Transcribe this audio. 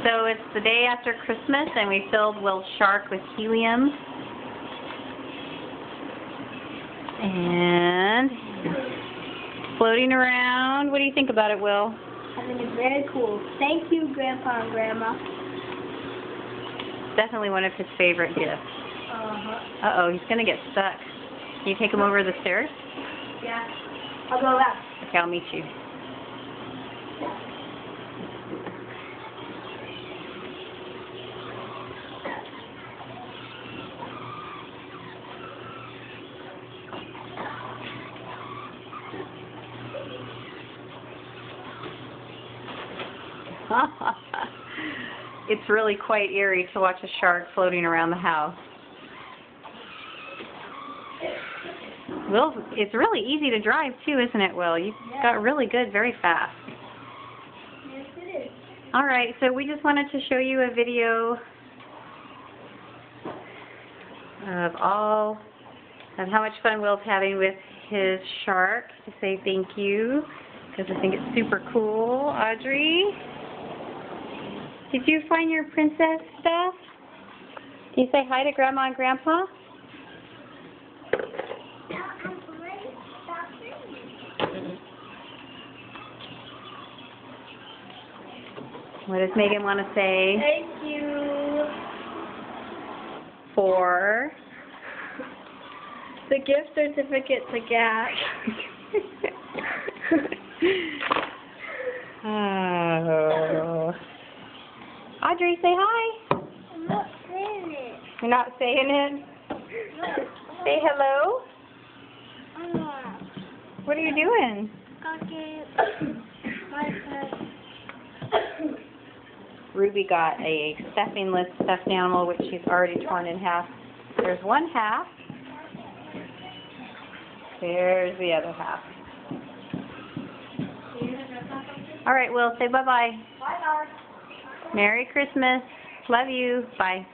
So it's the day after Christmas, and we filled Will's shark with helium. And floating around. What do you think about it, Will? I think it's very cool. Thank you, Grandpa and Grandma. Definitely one of his favorite gifts. Uh-oh, he's going to get stuck. Can you take him over the stairs? Yeah. I'll go left. Okay, I'll meet you. It's really quite eerie to watch a shark floating around the house. Will, it's really easy to drive too, isn't it, Will? You got really good very fast. Yes, it is. All right, so we just wanted to show you a video of how much fun Will's having with his shark, to say thank you, because I think it's super cool. Audrey, did you find your princess stuff? Can you say hi to Grandma and Grandpa? What does Megan want to say? Thank you For the gift certificate to Gap. Oh. Audrey, say hi. I'm not saying it. You're not saying it? No. Say hello. I'm not. What are you doing? Okay. My pet. Ruby got a stuffing-less stuffed animal, which she's already torn in half. There's one half. There's the other half. All right, Will, say bye-bye. Bye, Dad. Merry Christmas. Love you. Bye.